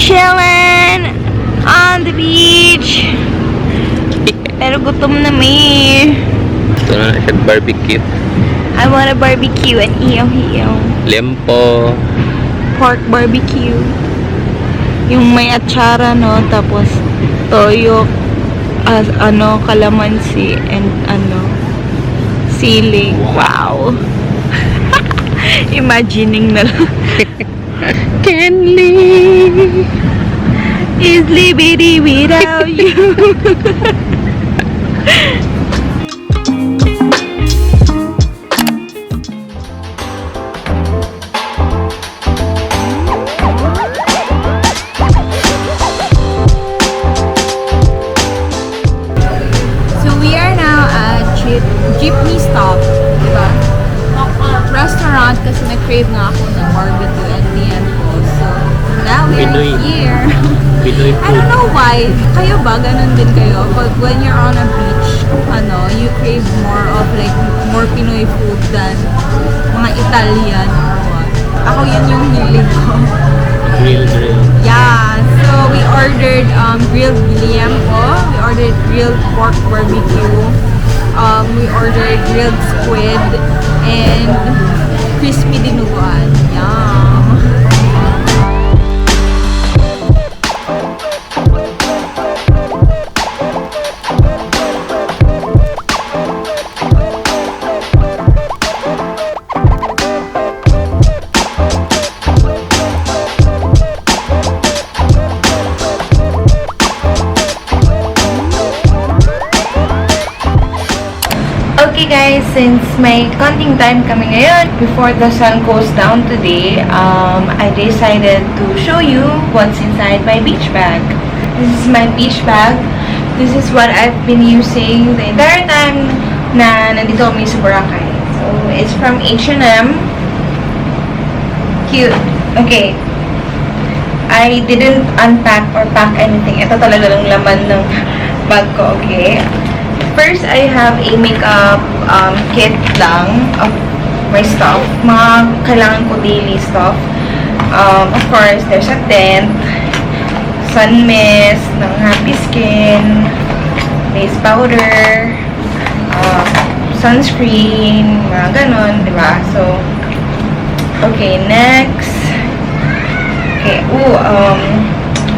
chilling on the beach. Pero gutom na may. Ito na siya barbecue. I wanna barbecue and iyaw-iyaw. Lempo. Pork barbecue. Yung may atsara, no? Tapos toyo, kalamansi, and siling. Wow! Imagining na lang. Can't live is liberty without you. Jeepney stop, diba? Restaurant kasi nag-crave nga ako ng barbecue and Nianpo. So, now we are here. Pinoy I don't know why. Kayo ba? Ganun din kayo? But when you're on a beach, you crave more of like, more Pinoy food than mga Italian or what. Ako yun yung hilig ko. Grill. Yeah. So, we ordered grilled liempo. We ordered grilled pork barbecue. We ordered grilled squid and crispy dinuguan. Yum! Okay guys, since may konting time kami ngayon before the sun goes down today, I decided to show you what's inside my beach bag. This is my beach bag. This is what I've been using the entire time na nandito kami sa Boracay. So, it's from H&M. Cute. Okay. I didn't unpack or pack anything. Ito talaga lang laman ng bag ko, okay? First, I have a makeup kit lang of my stuff. Mga kailangan ko daily stuff. Of course, there's a tent, sun mist ng Happy Skin, face powder, sunscreen, mga ganon, diba? So, okay, next. Okay,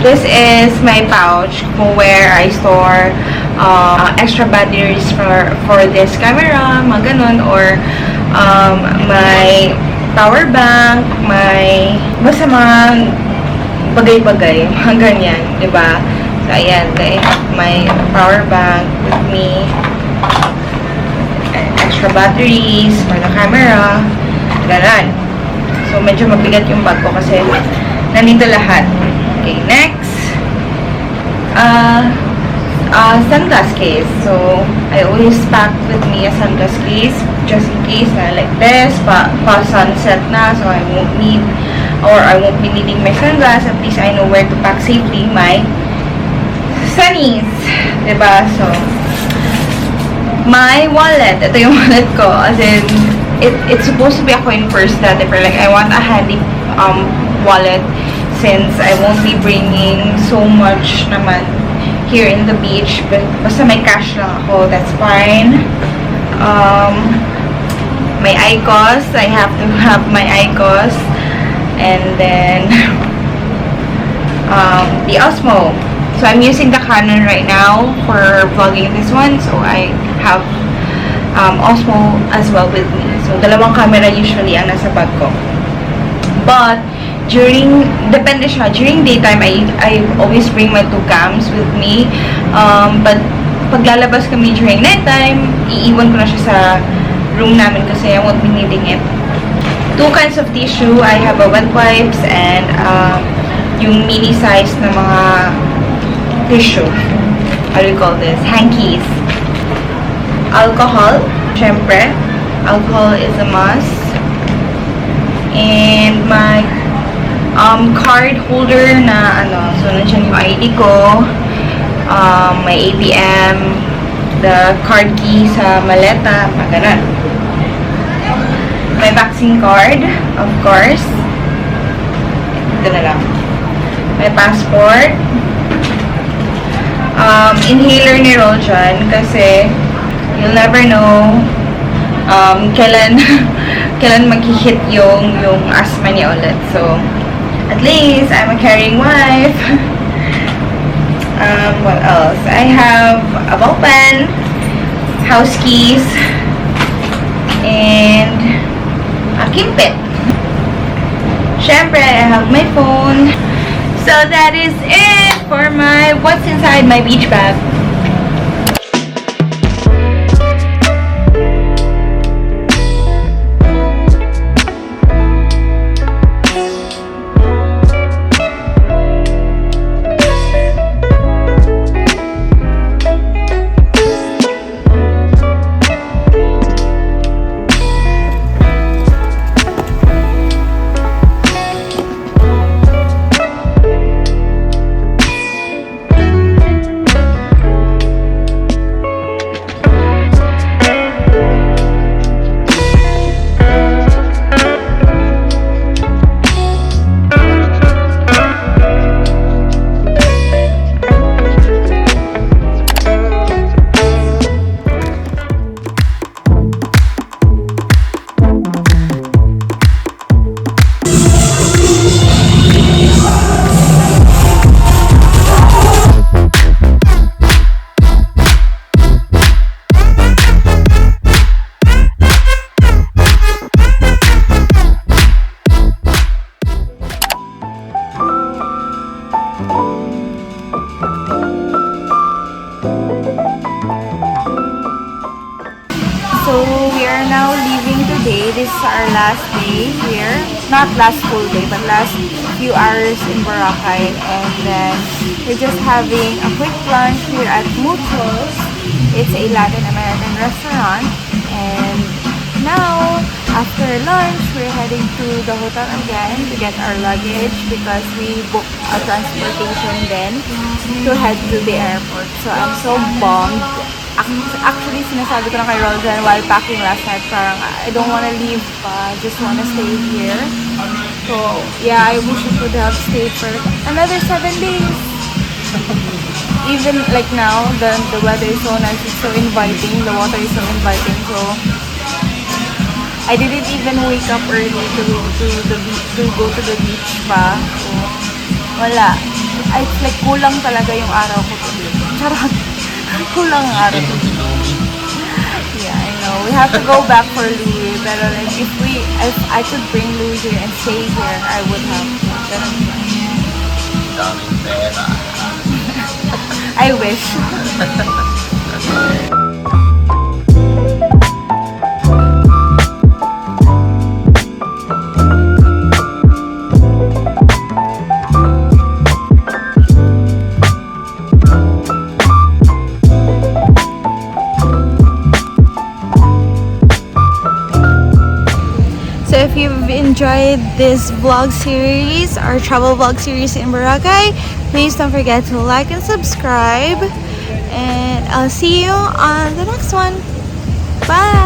this is my pouch where I store extra batteries for this camera, mga ganun, or my power bank, basta mga bagay-bagay, mga ganyan, diba? So, ayan, I have my power bank with me, extra batteries for the camera, ganun. So, medyo mabigat yung bag ko kasi nandito lahat. Okay, next. Sunglass case. So, I always pack with me a sunglass case just in case na like this, pa-sunset na, so I won't be needing my sunglass. At least I know where to pack safely my sunnies. Diba? So, my wallet. Ito yung wallet ko. As in, it's supposed to be a coin purse dati, pero like, I want a handy wallet since I won't be bringing so much naman here in the beach, but basta may cash lang ako, that's fine. My IQOS, I have to have my IQOS, and then the Osmo. So I'm using the Canon right now for vlogging this one, so I have Osmo as well with me. So dalawang camera usually ang nasa bag ko. But depende siya. During daytime, I always bring my 2 cams with me. But paglalabas kami during nighttime, iiwan ko na siya sa room namin kasi I won't be needing it. 2 kinds of tissue. I have a wet wipes and yung mini size na mga tissue. How do you call this? Hankies. Alcohol. Syempre, alcohol is a must. And my card holder na so nandiyan yung ID ko, my ATM, the card key sa maleta, ganun. My vaccine card, of course. Ito na lang. My my passport, inhaler ni Roljan kasi you'll never know kailan kailan mag-hit yung asthma niya ulit. So, at least I'm a caring wife. What else? I have a ball pen, house keys, and a kimpit. Syempre, I have my phone. So that is it for my what's inside my beach bag. So we are now leaving today. This is our last day here. Not last full day, but last few hours in Boracay. And then we're just having a quick lunch here at Muchos. It's a Latin American restaurant. And now, after lunch, we're heading to the hotel again to get our luggage because we booked a transportation then to head to the airport. So I'm so bummed. Actually, sinasabi ko na kay Roldan while packing last night, parang I don't wanna leave pa, just wanna stay here. So, yeah, I wish we could have stayed for another 7 days. Even like now, the weather is so nice, it's so inviting, the water is so inviting, so I didn't even wake up early to go to the beach pa. So, wala. It's like kulang talaga yung araw ko today. Charot. Kulang ang araw ko. Yeah, I know. We have to go back for Louis. Pero like, if I could bring Louis here and stay here, I would have. Ganun ba? Daming pera. I wish. So if you've enjoyed this vlog series, our travel vlog series in Boracay, please don't forget to like and subscribe. And I'll see you on the next one. Bye!